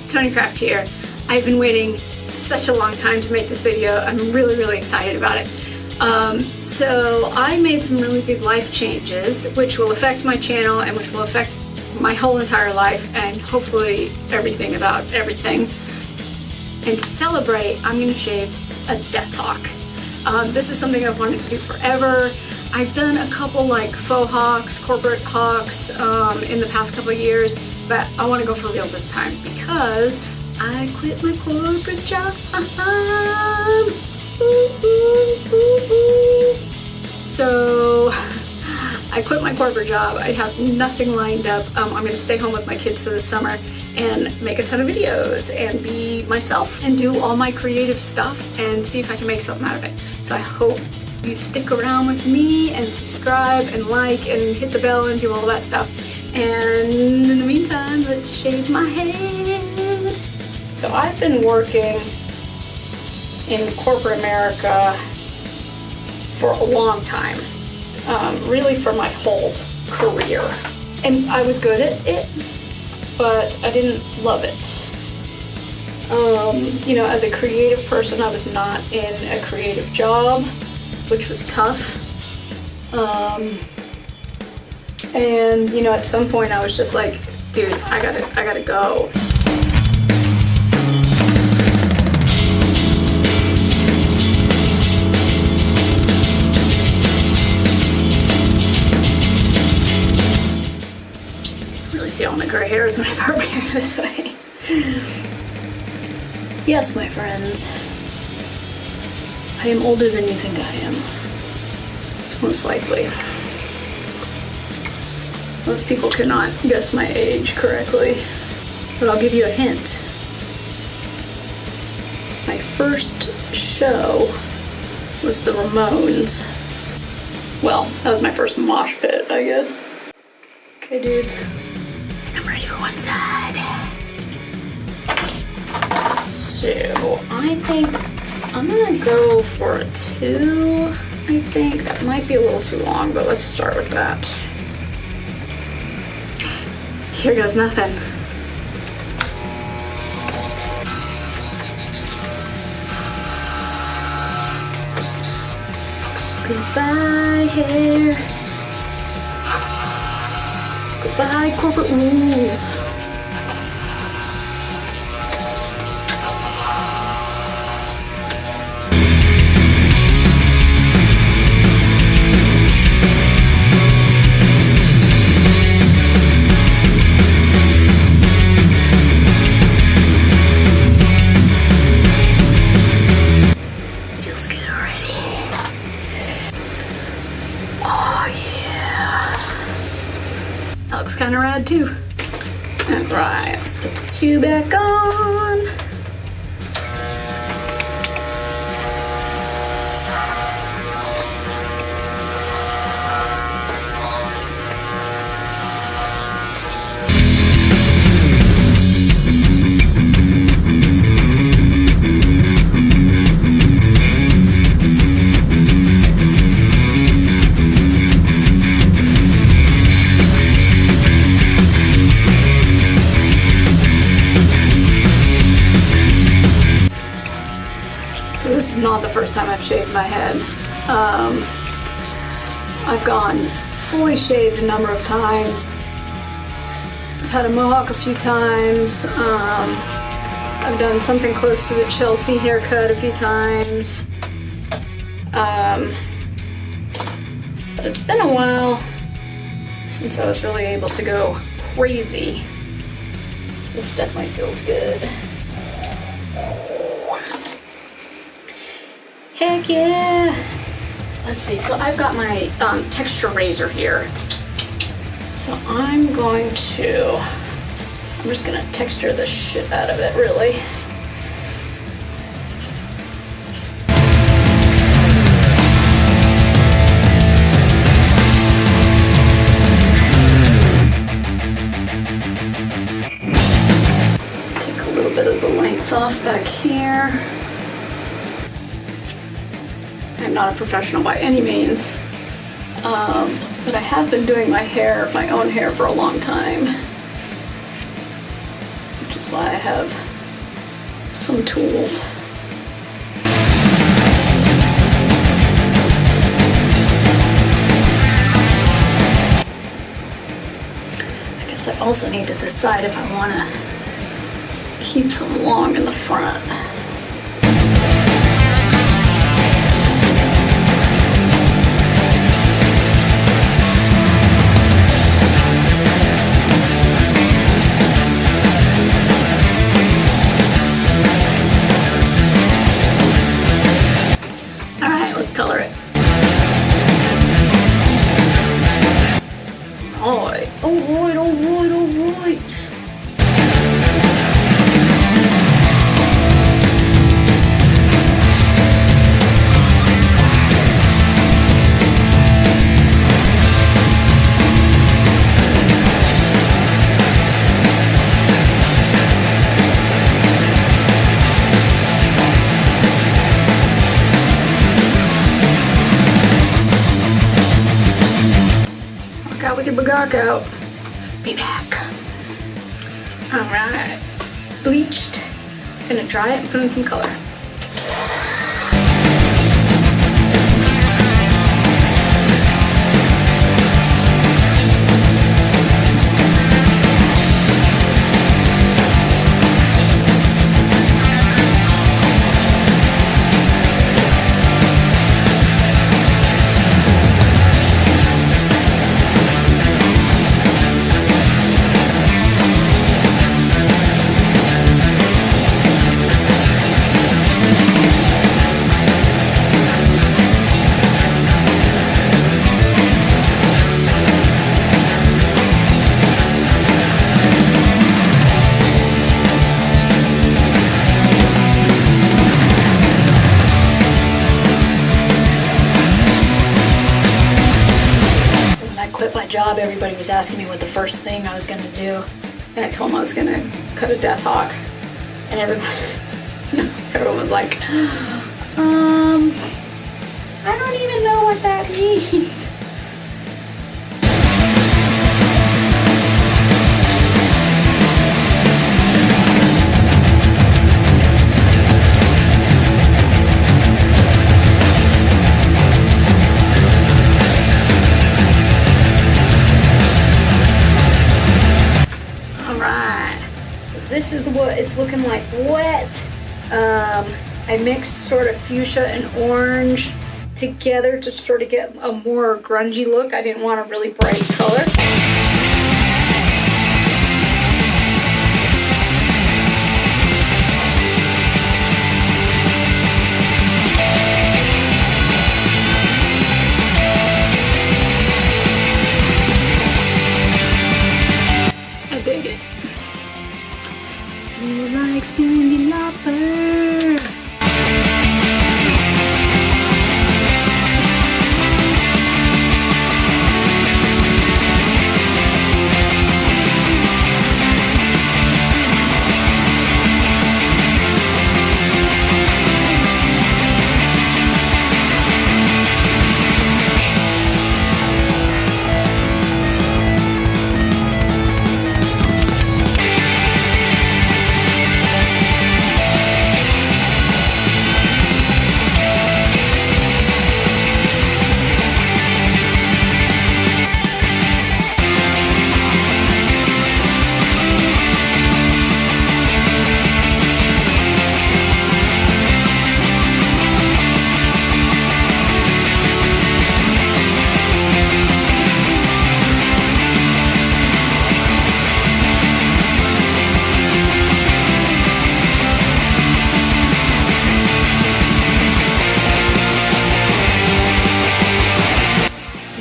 Tonicraft here. I've been waiting such a long time to make this video. I'm really excited about it. So I made some really big life changes which will affect my channel and which will affect my whole entire life and hopefully everything about everything. And to celebrate, I'm going to shave a Deathhawk. This is something I've wanted to do forever. I've done a couple like faux hawks, corporate hawks in the past couple of years, but I want to go for real this time because I quit my corporate job. So I quit my corporate job. I have nothing lined up. I'm going to stay home with my kids for the summer and make a ton of videos and be myself and do all my creative stuff and see if I can make something out of it. So I hope you stick around with me and subscribe and like and hit the bell and do all that stuff. And in the meantime, let's shave my head. So I've been working in corporate America for a long time, really for my whole career. And I was good at it, but I didn't love it. You know, as a creative person, I was not in a creative job, which was tough. And you know, at some point I was just like, dude, I gotta go. Really see all my gray hairs when I part my hair this way. Yes, my friends, I am older than you think I am. Most likely. Most people cannot guess my age correctly, but I'll give you a hint. My first show was the Ramones. Well, that was my first mosh pit, I guess. Okay, dudes, I'm ready for one side. So, I think I'm gonna go for a 2. I think that might be a little too long, but let's start with that. Here goes nothing. Goodbye, hair. Goodbye, corporate rules. That looks kind of rad too. Alright, let's put the 2 back on. This is not the first time I've shaved my head. I've gone fully shaved a number of times. I've had a mohawk a few times. I've done something close to the Chelsea haircut a few times. But it's been a while since I was really able to go crazy. This definitely feels good. Heck yeah! Let's see, so I've got my texture razor here. So I'm just gonna texture the shit out of it, really. Take a little bit of the length off back here. I'm not a professional by any means, but I have been doing my own hair for a long time, which is That's why I have some tools. I guess I also need to decide if I want to keep some long in the front. Color it. Alright. Alright, alright, alright. With your bagark out. Be back. Alright. Bleached. Gonna dry it and put in some color. Job, everybody was asking me what the first thing I was going to do, and I told them I was going to cut a Deathhawk, and everyone was like, I don't even know what that means. This is what it's looking like wet. I mixed sort of fuchsia and orange together to sort of get a more grungy look. I didn't want a really bright color. I dig it. You like Cindy Lauper.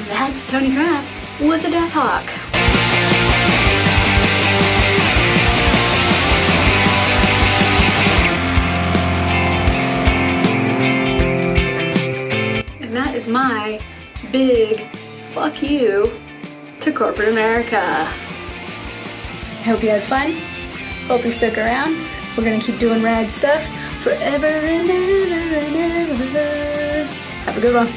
That's Tony Craft with a Deathhawk. And that is my big fuck you to corporate America. I hope you had fun. Hope you stuck around. We're gonna keep doing rad stuff forever and ever and ever. Have a good one.